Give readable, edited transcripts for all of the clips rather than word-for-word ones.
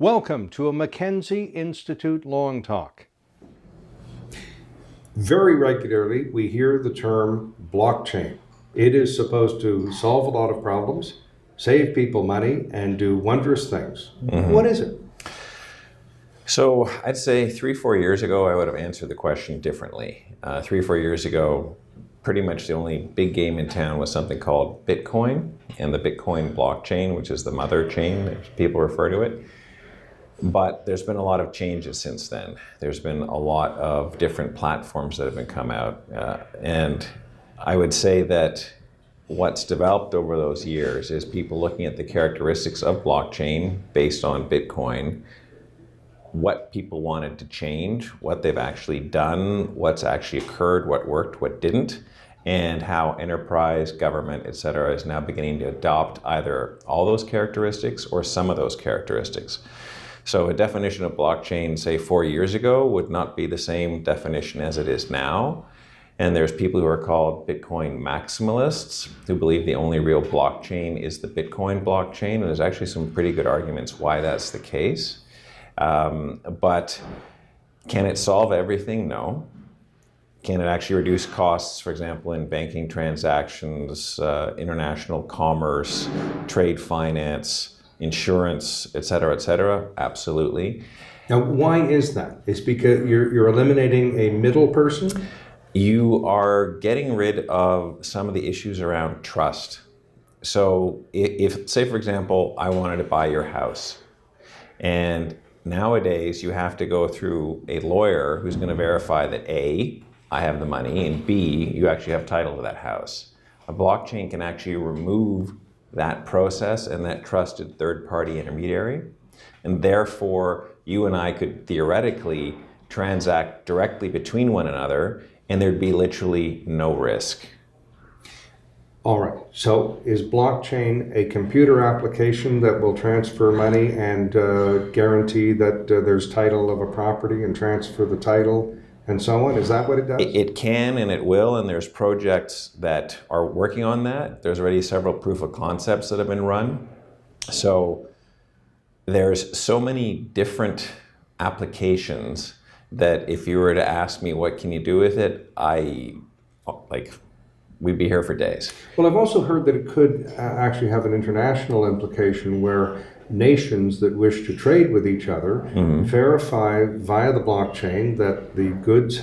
Welcome to a Mackenzie Institute Long Talk. Very regularly, we hear the term blockchain. It is supposed to solve a lot of problems, save people money, and do wondrous things. What is it? So I'd say 3-4 years ago, I would have answered the question differently. 3-4 years ago, pretty much the only big game in town was something called Bitcoin and the Bitcoin blockchain, which is the mother chain, as people refer to it. But there's been a lot of changes since then. There's been a lot of different platforms that have been come out. And I would say that what's developed over those years is people looking at the characteristics of blockchain based on Bitcoin, what people wanted to change, what they've actually done, what's actually occurred, what worked, what didn't, and how enterprise, government, et cetera, is now beginning to adopt either all those characteristics or some of those characteristics. So a definition of blockchain, say 4 years ago, would not be the same definition as it is now. And there's people who are called Bitcoin maximalists who believe the only real blockchain is the Bitcoin blockchain. And there's actually some pretty good arguments why that's the case. But can it solve everything? No. Can it actually reduce costs, for example, in banking transactions, international commerce, trade finance, insurance, et cetera, absolutely. Now, why is that? It's because you're eliminating a middle person? You are getting rid of some of the issues around trust. So if, say, for example, I wanted to buy your house, and nowadays you have to go through a lawyer who's going to verify that A, I have the money, and B, you actually have title to that house. A blockchain can actually remove that process and that trusted third-party intermediary. And therefore, you and I could theoretically transact directly between one another, and there'd be literally no risk. All right. So is blockchain a computer application that will transfer money and guarantee that there's title of a property and transfer the title and so on? Is that what it does? It can and it will, and there's projects that are working on that. There's already several proof of concepts that have been run. So there's so many different applications that if you were to ask me what can you do with it, we'd be here for days. Well, I've also heard that it could actually have an international implication where nations that wish to trade with each other verify via the blockchain that the goods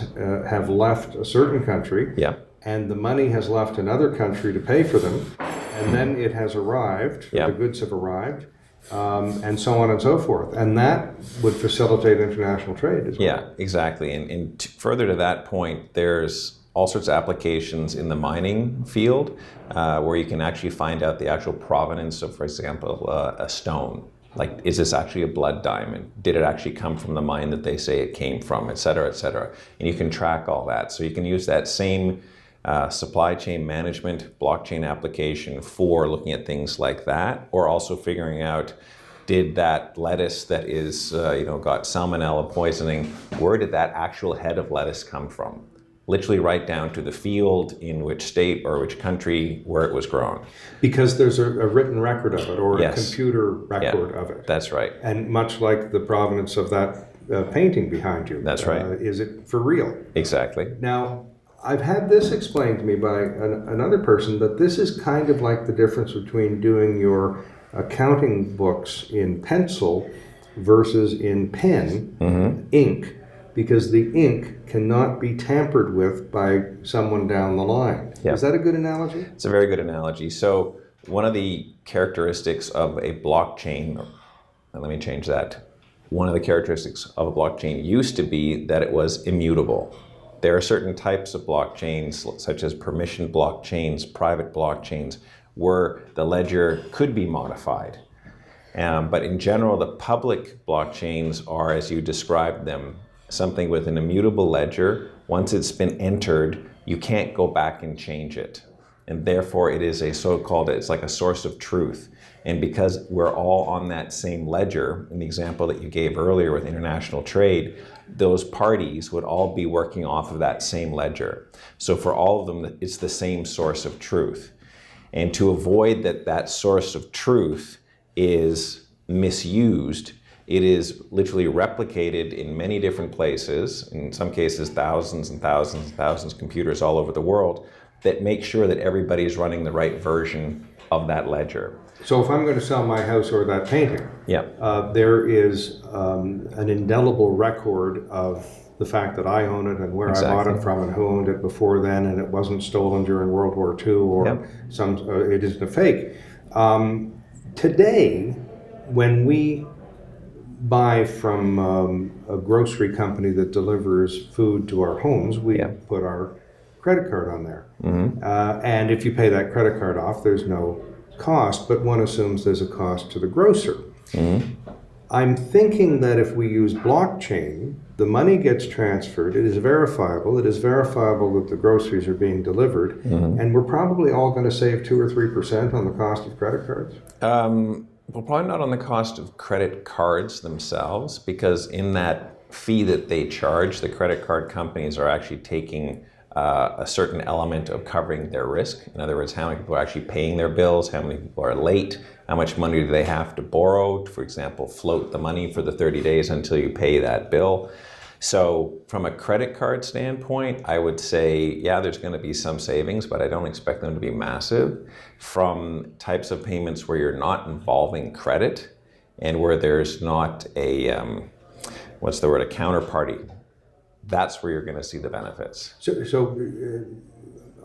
have left a certain country and the money has left another country to pay for them, and then it has arrived, the goods have arrived, and so on and so forth. And that would facilitate international trade as well. Yeah, exactly. And further to that point, there's all sorts of applications in the mining field where you can actually find out the actual provenance of, for example, a stone. Like, is this actually a blood diamond? Did it actually come from the mine that they say it came from, et cetera, et cetera. And you can track all that. So you can use that same supply chain management blockchain application for looking at things like that, or also figuring out, did that lettuce that is, got salmonella poisoning, where did that actual head of lettuce come from? Literally right down to the field, in which state or which country, where it was grown. Because there's a written record of it, or a computer record of it. That's right. And much like the provenance of that painting behind you. That's right. Is it for real? Exactly. Now, I've had this explained to me by another person, that this is kind of like the difference between doing your accounting books in pencil versus in pen, ink. Because the ink cannot be tampered with by someone down the line. Yeah. Is that a good analogy? It's a very good analogy. So one of the characteristics of a blockchain, and let me change that. One of the characteristics of a blockchain used to be that it was immutable. There are certain types of blockchains, such as permission blockchains, private blockchains, where the ledger could be modified. But in general, the public blockchains are, as you described them, something with an immutable ledger. Once it's been entered, you can't go back and change it. And therefore it is a so-called, it's like a source of truth. And because we're all on that same ledger, in the example that you gave earlier with international trade, those parties would all be working off of that same ledger. So for all of them, it's the same source of truth. And to avoid that source of truth is misused, It is literally replicated in many different places, in some cases thousands and thousands and thousands of computers all over the world that make sure that everybody is running the right version of that ledger. So if I'm going to sell my house or that painting, Yeah. there is an indelible record of the fact that I own it and where I bought it from and who owned it before then, and it wasn't stolen during World War II or it isn't a fake. Today, when we buy from a grocery company that delivers food to our homes, we put our credit card on there. And if you pay that credit card off, there's no cost, but one assumes there's a cost to the grocer. I'm thinking that if we use blockchain, the money gets transferred, it is verifiable that the groceries are being delivered, and we're probably all going to save 2 or 3% on the cost of credit cards. Well, probably not on the cost of credit cards themselves, because in that fee that they charge, the credit card companies are actually taking a certain element of covering their risk. In other words, how many people are actually paying their bills, how many people are late, how much money do they have to borrow, for example, float the money for the 30 days until you pay that bill. So from a credit card standpoint, I would say, yeah, there's going to be some savings, but I don't expect them to be massive. From types of payments where you're not involving credit and where there's not a, a counterparty, that's where you're going to see the benefits. So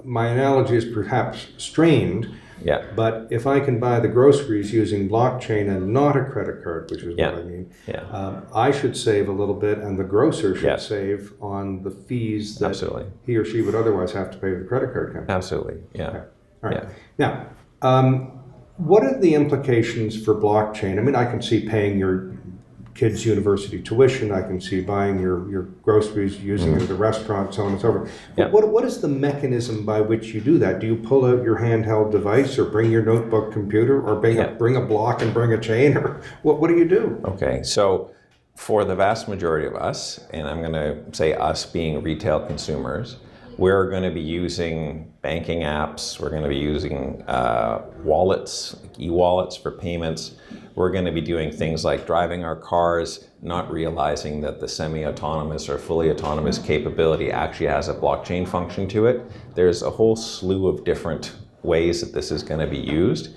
my analogy is perhaps strained, but if I can buy the groceries using blockchain and not a credit card, which is what I mean, I should save a little bit, and the grocer should save on the fees that he or she would otherwise have to pay to the credit card company. Absolutely, Okay. All right. Now, what are the implications for blockchain? I mean, I can see paying your kids' university tuition, I can see buying your groceries, using it at the restaurant, so on and so forth. But what is the mechanism by which you do that? Do you pull out your handheld device or bring your notebook computer or bring a block and bring a chain? Or what do you do? Okay, so for the vast majority of us, and I'm going to say us being retail consumers, we're going to be using banking apps, we're going to be using wallets, like e-wallets for payments. We're going to be doing things like driving our cars, not realizing that the semi-autonomous or fully autonomous capability actually has a blockchain function to it. There's a whole slew of different ways that this is going to be used.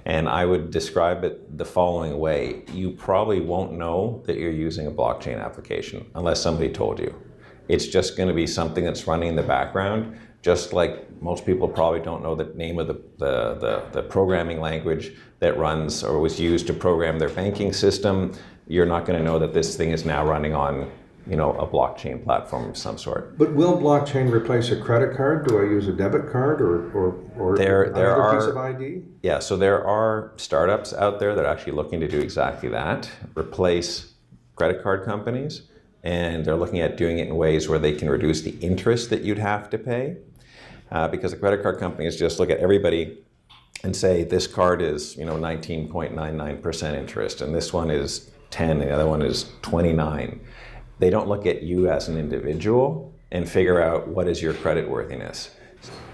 And I would describe it the following way. You probably won't know that you're using a blockchain application unless somebody told you. It's just going to be something that's running in the background, just like most people probably don't know the name of the programming language that runs or was used to program their banking system. You're not going to know that this thing is now running on, a blockchain platform of some sort. But will blockchain replace a credit card? Do I use a debit card or another piece of ID? Yeah, so there are startups out there that are actually looking to do exactly that, replace credit card companies. And they're looking at doing it in ways where they can reduce the interest that you'd have to pay. Because the credit card companies just look at everybody and say, this card is 19.99% interest, and this one is 10, and the other one is 29. They don't look at you as an individual and figure out what is your credit worthiness.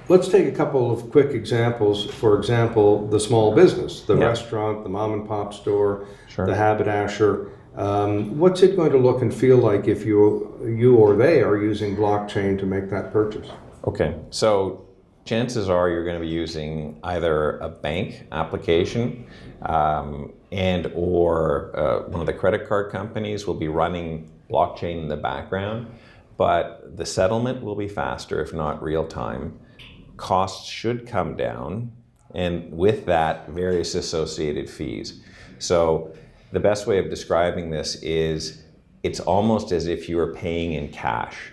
Let's take a couple of quick examples. For example, the small business, the restaurant, the mom and pop store, the haberdasher. What's it going to look and feel like if you or they are using blockchain to make that purchase? Okay, so chances are you're going to be using either a bank application and or one of the credit card companies will be running blockchain in the background, but the settlement will be faster, if not real time. Costs should come down, and with that, various associated fees. So the best way of describing this is it's almost as if you were paying in cash.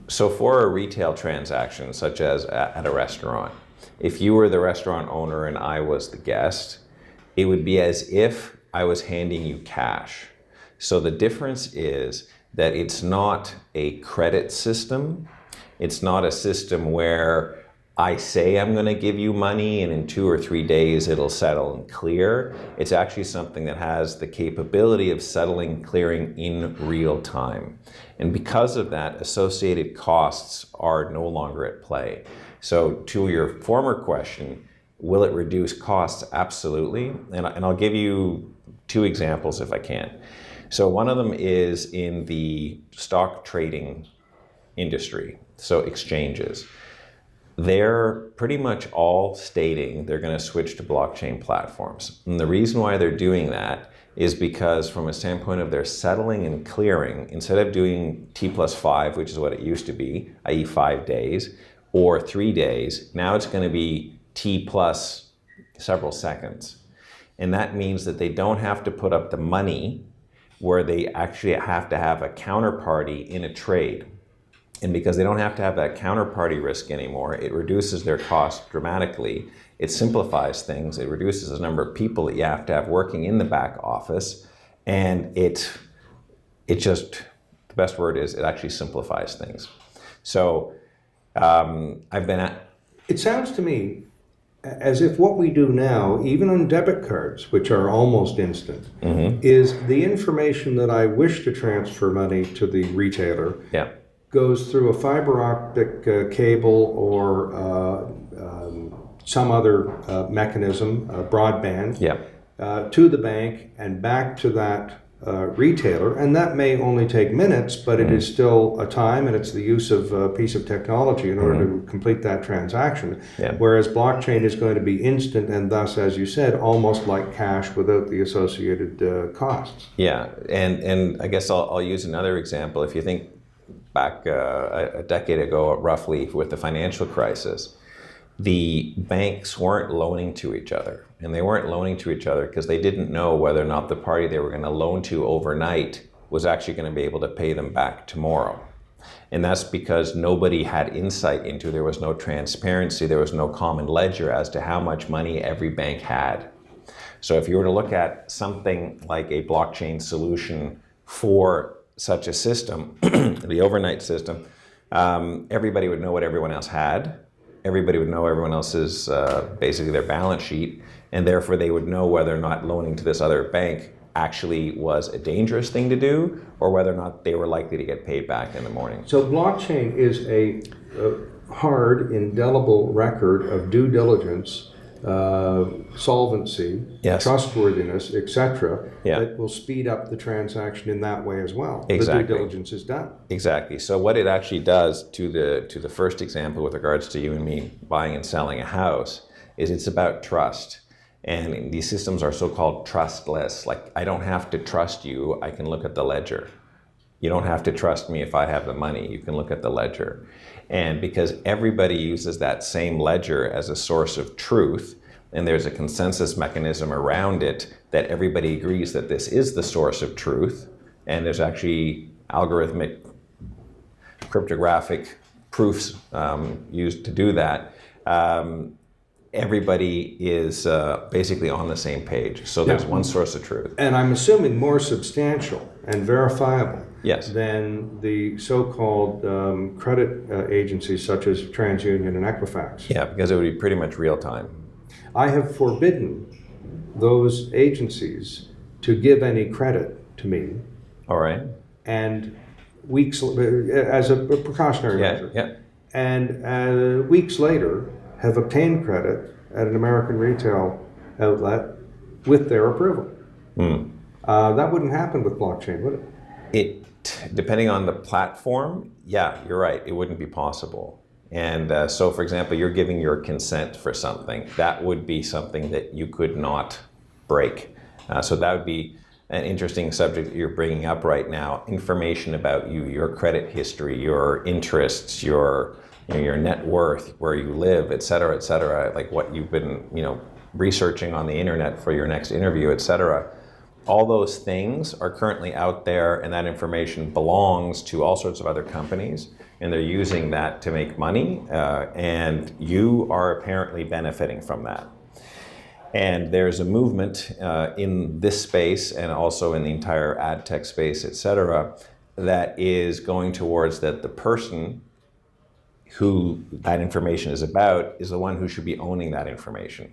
So for a retail transaction, such as at a restaurant, if you were the restaurant owner and I was the guest, it would be as if I was handing you cash. So the difference is that it's not a credit system. It's not a system where I say I'm going to give you money and in 2 or 3 days it'll settle and clear. It's actually something that has the capability of settling, clearing in real time. And because of that, associated costs are no longer at play. So to your former question, will it reduce costs? Absolutely. And I'll give you 2 examples if I can. So one of them is in the stock trading industry, so exchanges. They're pretty much all stating they're going to switch to blockchain platforms. And the reason why they're doing that is because from a standpoint of their settling and clearing, instead of doing T+5, which is what it used to be, i.e. 5 days, or 3 days, now it's going to be T plus several seconds. And that means that they don't have to put up the money where they actually have to have a counterparty in a trade. And because they don't have to have that counterparty risk anymore, it reduces their cost dramatically. It simplifies things. It reduces the number of people that you have to have working in the back office. And it just, the best word is, it actually simplifies things. So I've been at... It sounds to me as if what we do now, even on debit cards, which are almost instant, is the information that I wish to transfer money to the retailer goes through a fiber optic cable or some other mechanism, broadband, to the bank and back to that retailer. And that may only take minutes, but it is still a time, and it's the use of a piece of technology in order to complete that transaction. Whereas blockchain is going to be instant and thus, as you said, almost like cash without the associated costs. Yeah, and I guess I'll use another example. If you think back a decade ago, roughly, with the financial crisis, the banks weren't loaning to each other. And they weren't loaning to each other because they didn't know whether or not the party they were going to loan to overnight was actually going to be able to pay them back tomorrow. And that's because nobody had insight into, there was no transparency, there was no common ledger as to how much money every bank had. So if you were to look at something like a blockchain solution for such a system, the overnight system, everybody would know what everyone else had. Everybody would know everyone else's, basically their balance sheet, and therefore they would know whether or not loaning to this other bank actually was a dangerous thing to do, or whether or not they were likely to get paid back in the morning. So blockchain is a hard, indelible record of due diligence, solvency, trustworthiness, etc., that will speed up the transaction in that way as well. Exactly. The due diligence is done. Exactly. So what it actually does to the first example with regards to you and me buying and selling a house is it's about trust. And these systems are so-called trustless. Like, I don't have to trust you. I can look at the ledger. You don't have to trust me if I have the money. You can look at the ledger. And because everybody uses that same ledger as a source of truth, and there's a consensus mechanism around it that everybody agrees that this is the source of truth, and there's actually algorithmic cryptographic proofs used to do that, everybody is basically on the same page. So there's one source of truth. And I'm assuming more substantial and verifiable than the so-called credit agencies such as TransUnion and Equifax. Yeah, because it would be pretty much real time. I have forbidden those agencies to give any credit to me. All right. And weeks, as a precautionary measure. And weeks later, have obtained credit at an American retail outlet with their approval. That wouldn't happen with blockchain, would it? Depending on the platform, yeah, you're right, it wouldn't be possible. And so, for example, you're giving your consent for something. That would be something that you could not break. So that would be an interesting subject that you're bringing up right now. Information about you, your credit history, your interests, your net worth, where you live, et cetera, like what you've been, researching on the internet for your next interview, et cetera. All those things are currently out there, and that information belongs to all sorts of other companies, and they're using that to make money, and you are apparently benefiting from that. And there's a movement in this space and also in the entire ad tech space, et cetera, that is going towards that the person who that information is about is the one who should be owning that information.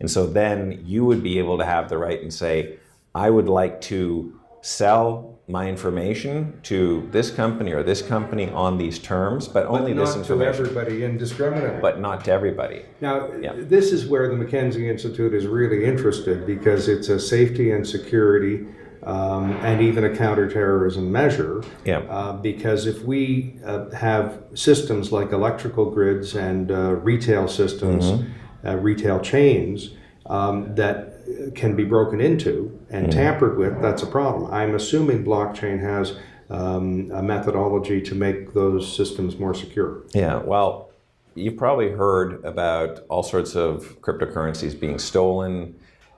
And so then you would be able to have the right and say, I would like to sell my information to this company or this company on these terms, but only this information. Not to everybody indiscriminately. But not to everybody. Now, this is where the Mackenzie Institute is really interested, because it's a safety and security and even a counterterrorism measure. Because if we have systems like electrical grids and retail systems, retail chains that can be broken into and tampered with, that's a problem. I'm assuming blockchain has a methodology to make those systems more secure. Yeah, well, you've probably heard about all sorts of cryptocurrencies being stolen.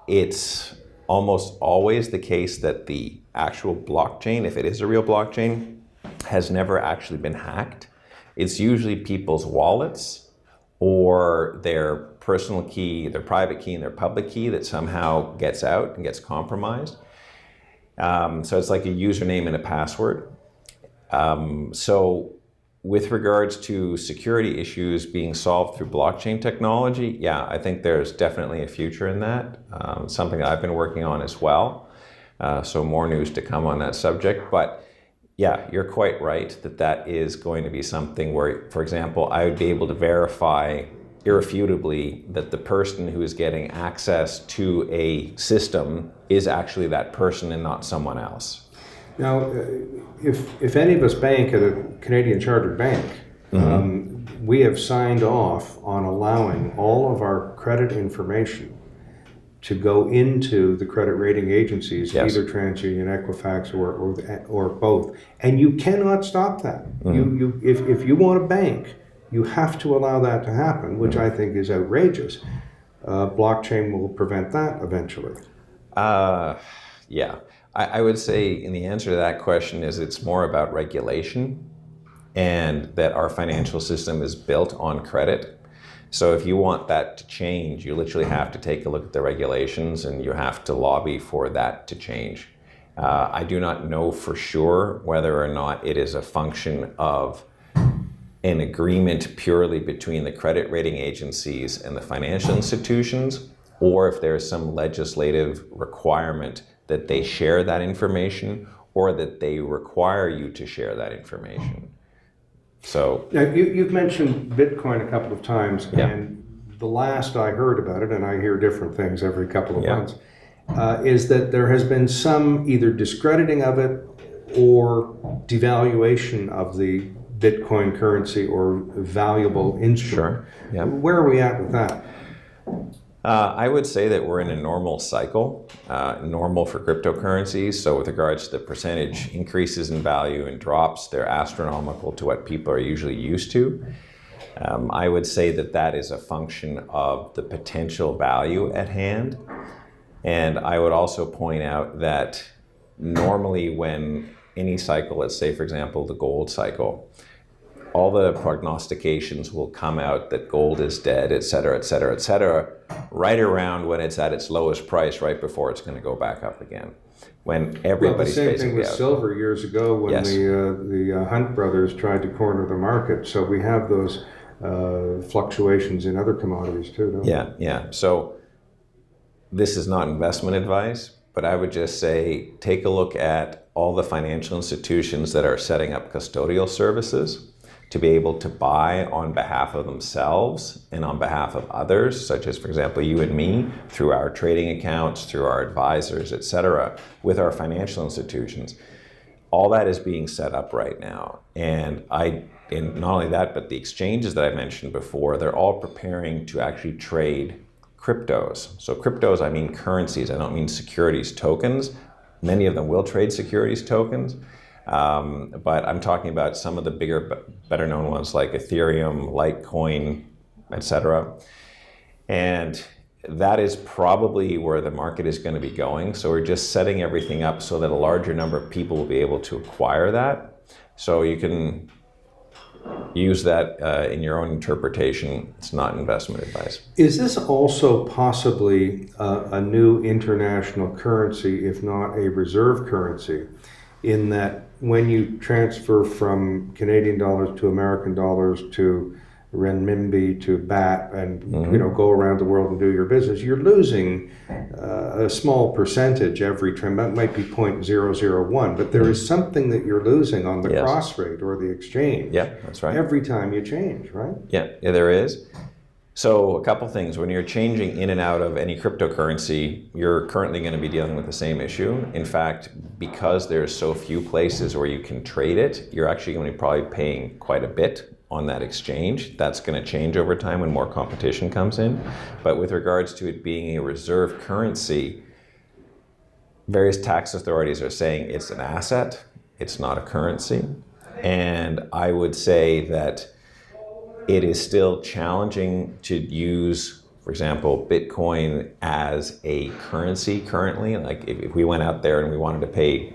It's almost always the case that the actual blockchain, if it is a real blockchain, has never actually been hacked. It's usually people's wallets or their personal key, their private key and their public key that somehow gets out and gets compromised. So it's like a username and a password. So with regards to security issues being solved through blockchain technology, yeah, I think there's definitely a future in that. Something that I've been working on as well. So more news to come on that subject. But yeah, you're quite right that that is going to be something where, for example, I would be able to verify irrefutably that the person who is getting access to a system is actually that person and not someone else. Now, if any of us bank at a Canadian chartered bank, we have signed off on allowing all of our credit information to go into the credit rating agencies, either TransUnion, Equifax, or both. And you cannot stop that. If you want to bank, you have to allow that to happen, which I think is outrageous. Blockchain will prevent that eventually. Yeah. I would say in the answer to that question is it's more about regulation and that our financial system is built on credit. So if you want that to change, you literally have to take a look at the regulations and you have to lobby for that to change. I do not know for sure whether or not it is a function of an agreement purely between the credit rating agencies and the financial institutions, or if there's some legislative requirement that they share that information or that they require you to share that information. So now, you've mentioned Bitcoin a couple of times, and the last I heard about it, and I hear different things every couple of months, is that there has been some either discrediting of it or devaluation of the Bitcoin currency or valuable instrument. Where are we at with that? I would say that we're in a normal cycle, normal for cryptocurrencies. So with regards to the percentage increases in value and drops, they're astronomical to what people are usually used to. I would say that that is a function of the potential value at hand. And I would also point out that normally when any cycle, let's say for example the gold cycle, all the prognostications will come out that gold is dead, et cetera, et cetera, et cetera, right around when it's at its lowest price, right before it's going to go back up again. When everybody's basically the same thing with silver years ago when the Hunt brothers tried to corner the market. So we have those fluctuations in other commodities too, don't we? Yeah. So this is not investment advice, but I would just say take a look at all the financial institutions that are setting up custodial services to be able to buy on behalf of themselves and on behalf of others, such as, for example, you and me, through our trading accounts, through our advisors, et cetera, with our financial institutions. All that is being set up right now. And not only that, but the exchanges that I mentioned before, they're all preparing to actually trade cryptos. So cryptos, I mean currencies, I don't mean securities tokens. Many of them will trade securities tokens. But I'm talking about some of the bigger, better known ones like Ethereum, Litecoin, etc. And that is probably where the market is going to be going. So we're just setting everything up so that a larger number of people will be able to acquire that. So you can use that in your own interpretation. It's not investment advice. Is this also possibly a new international currency, if not a reserve currency, in that when you transfer from Canadian dollars to American dollars to renminbi to baht and go around the world and do your business, you're losing a small percentage every trim. That might be 0.001, but there is something that you're losing on the cross rate or the exchange. Yeah, that's right. Every time you change, right? Yeah, there is. So a couple things. When you're changing in and out of any cryptocurrency, you're currently going to be dealing with the same issue. In fact, because there's so few places where you can trade it, you're actually going to be probably paying quite a bit on that exchange. That's going to change over time when more competition comes in. But with regards to it being a reserve currency, various tax authorities are saying it's an asset, it's not a currency. And I would say that it is still challenging to use, for example, Bitcoin as a currency currently. Like if we went out there and we wanted to pay,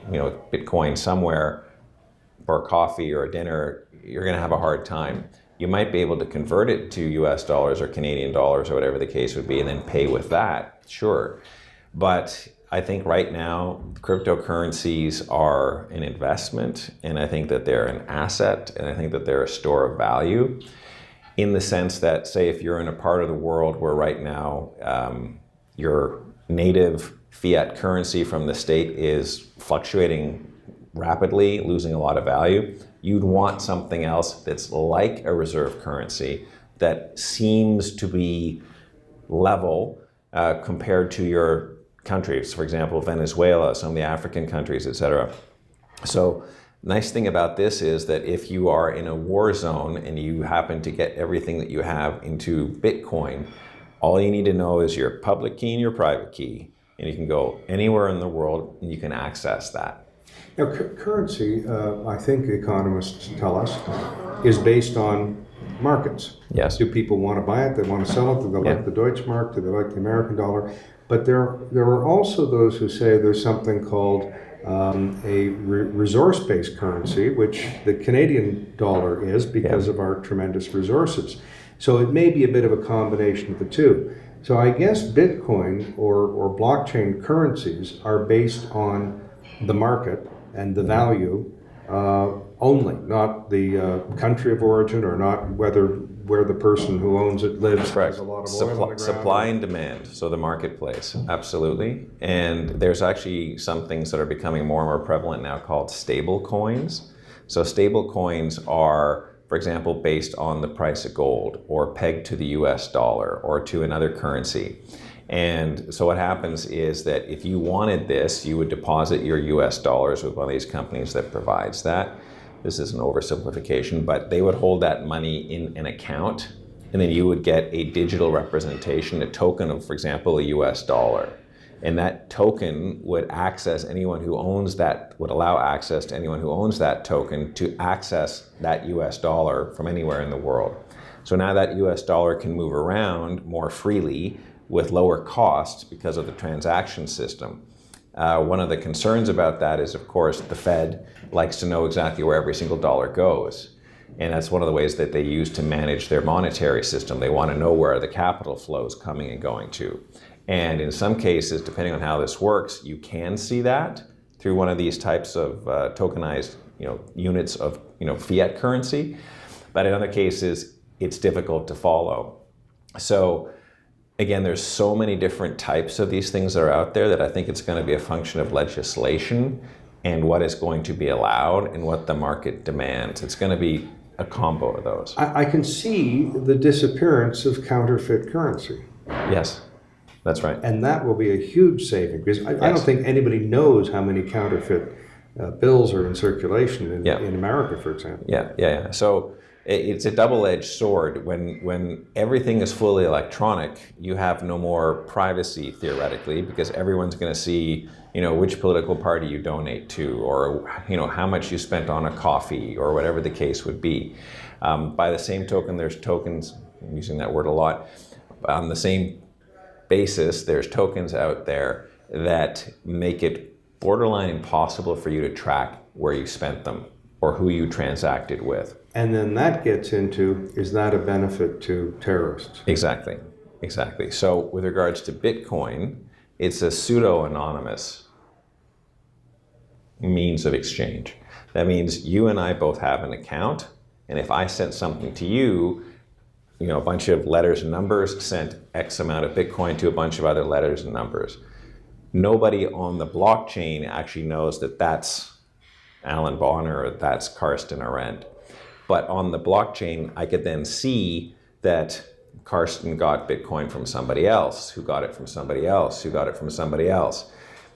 Bitcoin somewhere for a coffee or a dinner, you're going to have a hard time. You might be able to convert it to US dollars or Canadian dollars or whatever the case would be and then pay with that, sure. But I think right now cryptocurrencies are an investment, and I think that they're an asset, and I think that they're a store of value, in the sense that, say, if you're in a part of the world where right now your native fiat currency from the state is fluctuating rapidly, losing a lot of value, you'd want something else that's like a reserve currency that seems to be level compared to your countries, for example, Venezuela, some of the African countries, etc. So nice thing about this is that if you are in a war zone and you happen to get everything that you have into Bitcoin, all you need to know is your public key and your private key, and you can go anywhere in the world and you can access that. Now, currency, I think economists tell us, is based on markets. Yes. Do people want to buy it? They want to sell it? Do they like the Deutschmark? Do they like the American dollar? But there are also those who say there's something called a resource-based currency, which the Canadian dollar is because of our tremendous resources. So it may be a bit of a combination of the two. So I guess Bitcoin or blockchain currencies are based on the market and the value only, not the country of origin or not where the person who owns it lives. Correct. Has a lot of oil on the ground. Supply and demand, so the marketplace, absolutely. And there's actually some things that are becoming more and more prevalent now called stable coins. So stable coins are, for example, based on the price of gold or pegged to the US dollar or to another currency. And so what happens is that if you wanted this, you would deposit your US dollars with one of these companies that provides that. This is an oversimplification, but they would hold that money in an account, and then you would get a digital representation, a token of, for example, a US dollar. And that token would access anyone who owns that, would allow access to anyone who owns that token to access that US dollar from anywhere in the world. So now that US dollar can move around more freely with lower costs because of the transaction system. One of the concerns about that is, of course, the Fed likes to know exactly where every single dollar goes. And that's one of the ways that they use to manage their monetary system. They want to know where the capital flow is coming and going to. And in some cases, depending on how this works, you can see that through one of these types of tokenized units of fiat currency. But in other cases, it's difficult to follow. So again, there's so many different types of these things that are out there that I think it's going to be a function of legislation and what is going to be allowed and what the market demands. It's going to be a combo of those. I can see the disappearance of counterfeit currency. Yes, that's right. And that will be a huge saving, because I don't think anybody knows how many counterfeit bills are in circulation in America, for example. Yeah. So it's a double-edged sword. When everything is fully electronic, you have no more privacy theoretically, because everyone's going to see, which political party you donate to, or how much you spent on a coffee, or whatever the case would be. By the same token, there's tokens. I'm using that word a lot. On the same basis, there's tokens out there that make it borderline impossible for you to track where you spent them or who you transacted with. And then that gets into, is that a benefit to terrorists? Exactly. So with regards to Bitcoin, it's a pseudo-anonymous means of exchange. That means you and I both have an account, and if I sent something to you, a bunch of letters and numbers, sent X amount of Bitcoin to a bunch of other letters and numbers. Nobody on the blockchain actually knows that that's Alan Bonner or that's Karsten Arend. But on the blockchain, I could then see that Karsten got Bitcoin from somebody else, who got it from somebody else, who got it from somebody else.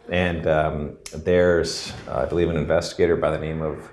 And there's, I believe, an investigator by the name of,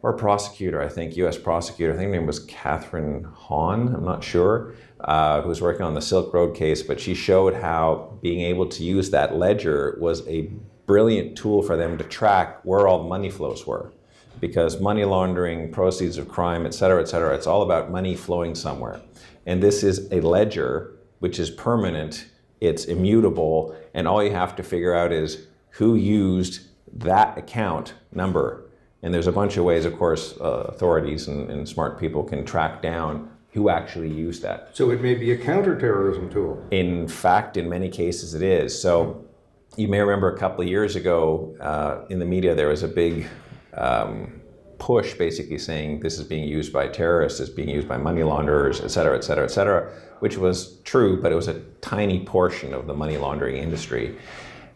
or prosecutor, I think, U.S. prosecutor, I think her name was Catherine Hahn, I'm not sure, who was working on the Silk Road case, but she showed how being able to use that ledger was a brilliant tool for them to track where all the money flows were. Because money laundering, proceeds of crime, et cetera, it's all about money flowing somewhere. And this is a ledger which is permanent, it's immutable, and all you have to figure out is who used that account number. And there's a bunch of ways, of course, authorities and smart people can track down who actually used that. So it may be a counterterrorism tool. In fact, in many cases it is. So you may remember a couple of years ago in the media there was a big push basically saying this is being used by terrorists, it's being used by money launderers, et cetera, which was true, but it was a tiny portion of the money laundering industry.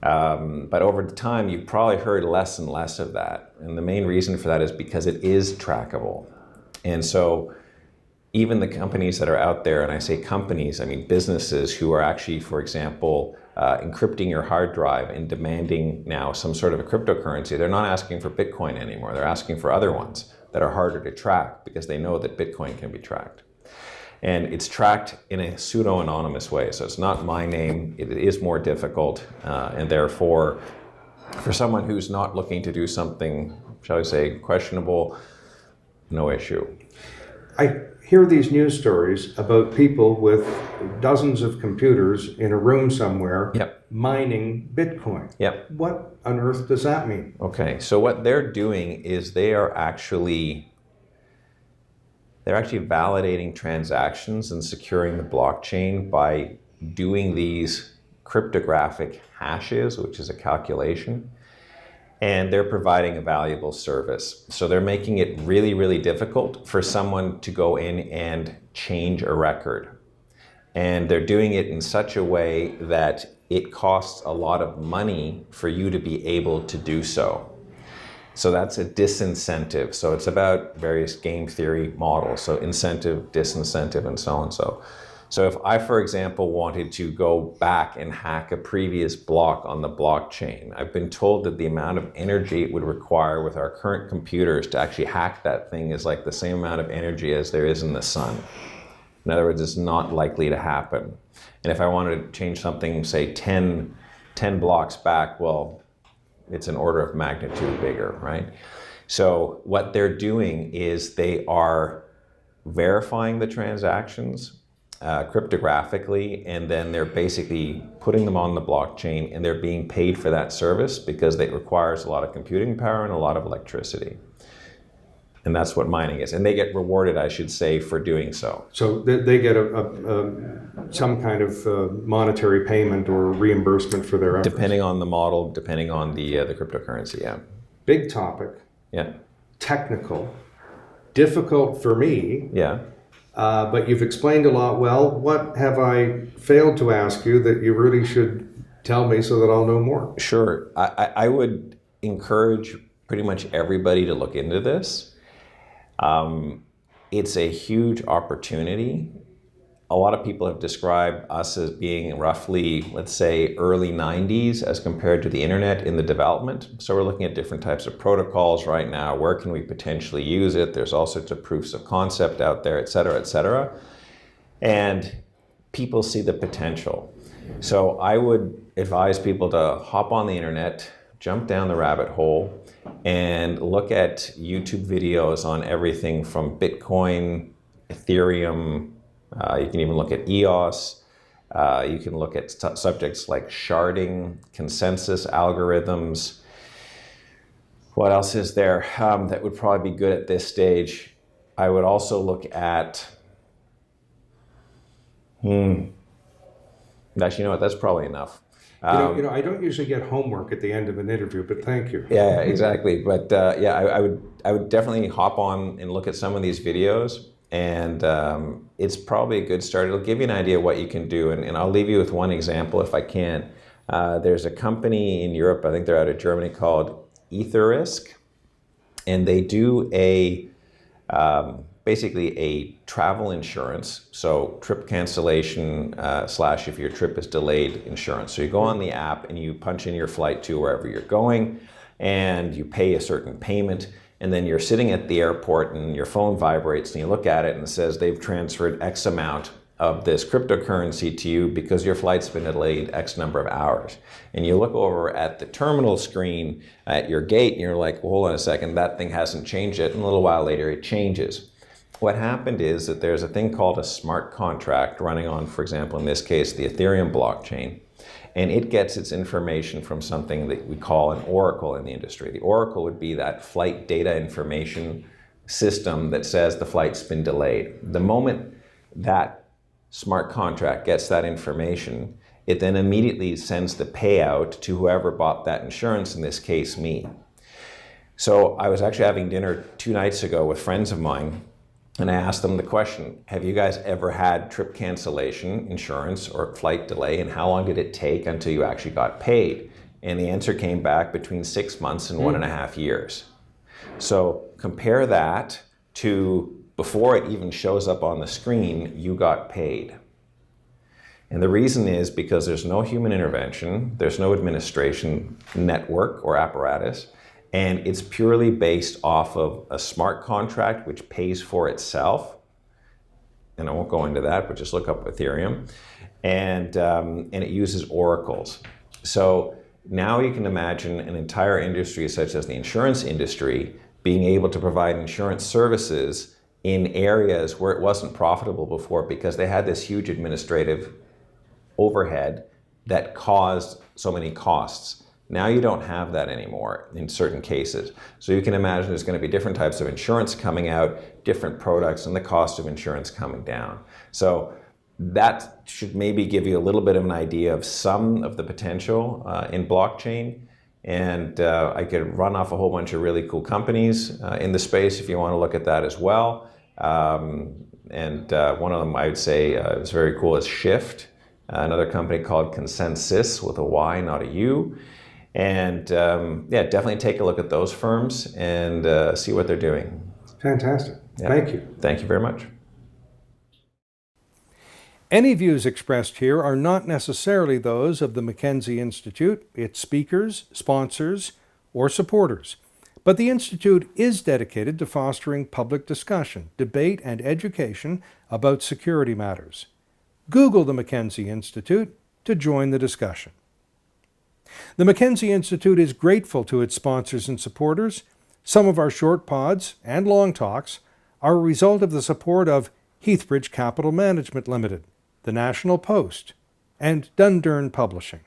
But over the time, you've probably heard less and less of that. And the main reason for that is because it is trackable. And so even the companies that are out there, and I say companies, I mean businesses who are actually, for example, encrypting your hard drive and demanding now some sort of a cryptocurrency, they're not asking for Bitcoin anymore. They're asking for other ones that are harder to track because they know that Bitcoin can be tracked. And it's tracked in a pseudo-anonymous way. So it's not my name, it is more difficult. And therefore, for someone who's not looking to do something, shall we say, questionable, no issue. I hear these news stories about people with dozens of computers in a room somewhere mining Bitcoin. Yep. What on earth does that mean? Okay, so what they're doing is they're actually validating transactions and securing the blockchain by doing these cryptographic hashes, which is a calculation, and they're providing a valuable service. So they're making it really, really difficult for someone to go in and change a record. And they're doing it in such a way that it costs a lot of money for you to be able to do so. So that's a disincentive. So it's about various game theory models. So incentive, disincentive, and so on. So if I, for example, wanted to go back and hack a previous block on the blockchain, I've been told that the amount of energy it would require with our current computers to actually hack that thing is like the same amount of energy as there is in the sun. In other words, it's not likely to happen. And if I wanted to change something, say 10 blocks back, well, it's an order of magnitude bigger, right? So what they're doing is they are verifying the transactions cryptographically, and then they're basically putting them on the blockchain, and they're being paid for that service because it requires a lot of computing power and a lot of electricity. And that's what mining is. And they get rewarded, I should say, for doing so. So they get some kind of monetary payment or reimbursement for their efforts? Depending on the model, depending on the cryptocurrency, yeah. Big topic. Yeah. Technical. Difficult for me. Yeah. But you've explained a lot well. What have I failed to ask you that you really should tell me so that I'll know more? Sure. I would encourage pretty much everybody to look into this. It's a huge opportunity. A lot of people have described us as being roughly, let's say, early 90s as compared to the internet in the development. So we're looking at different types of protocols right now. Where can we potentially use it? There's all sorts of proofs of concept out there, et cetera, et cetera. And people see the potential. So I would advise people to hop on the internet, jump down the rabbit hole, and look at YouTube videos on everything from Bitcoin, Ethereum. You can even look at EOS. You can look at subjects like sharding, consensus algorithms. What else is there that would probably be good at this stage? I would also look at, actually, you know what, that's probably enough. You know, I don't usually get homework at the end of an interview, but thank you. Yeah, exactly. But I would definitely hop on and look at some of these videos, and it's probably a good start. It'll give you an idea of what you can do, and I'll leave you with one example if I can. There's a company in Europe, I think they're out of Germany, called Etherisk, and they do a basically a travel insurance, so trip cancellation slash if your trip is delayed insurance. So you go on the app and you punch in your flight to wherever you're going, and you pay a certain payment, and then you're sitting at the airport and your phone vibrates and you look at it and it says they've transferred X amount of this cryptocurrency to you because your flight's been delayed X number of hours. And you look over at the terminal screen at your gate and you're like, well, hold on a second, that thing hasn't changed yet. And a little while later it changes. What happened is that there's a thing called a smart contract running on, for example, in this case, the Ethereum blockchain. And it gets its information from something that we call an oracle in the industry. The oracle would be that flight data information system that says the flight's been delayed. The moment that smart contract gets that information, it then immediately sends the payout to whoever bought that insurance, in this case, me. So I was actually having dinner 2 nights ago with friends of mine, and I asked them the question, have you guys ever had trip cancellation insurance or flight delay, and how long did it take until you actually got paid? And the answer came back between 6 months and 1.5 years. So compare that to before it even shows up on the screen, you got paid. And the reason is because there's no human intervention, there's no administration network or apparatus, and it's purely based off of a smart contract which pays for itself. And I won't go into that, but just look up Ethereum. And it uses oracles. So now you can imagine an entire industry such as the insurance industry being able to provide insurance services in areas where it wasn't profitable before because they had this huge administrative overhead that caused so many costs. Now you don't have that anymore in certain cases. So you can imagine there's going to be different types of insurance coming out, different products, and the cost of insurance coming down. So that should maybe give you a little bit of an idea of some of the potential in blockchain. And I could run off a whole bunch of really cool companies in the space if you want to look at that as well. And one of them I would say is very cool is Shift, another company called Consensus with a Y, not a U. And yeah, definitely take a look at those firms and see what they're doing. Fantastic. Yeah. Thank you. Thank you very much. Any views expressed here are not necessarily those of the Mackenzie Institute, its speakers, sponsors, or supporters. But the Institute is dedicated to fostering public discussion, debate, and education about security matters. Google the Mackenzie Institute to join the discussion. The Mackenzie Institute is grateful to its sponsors and supporters. Some of our short pods and long talks are a result of the support of Heathbridge Capital Management Limited, the National Post, and Dundurn Publishing.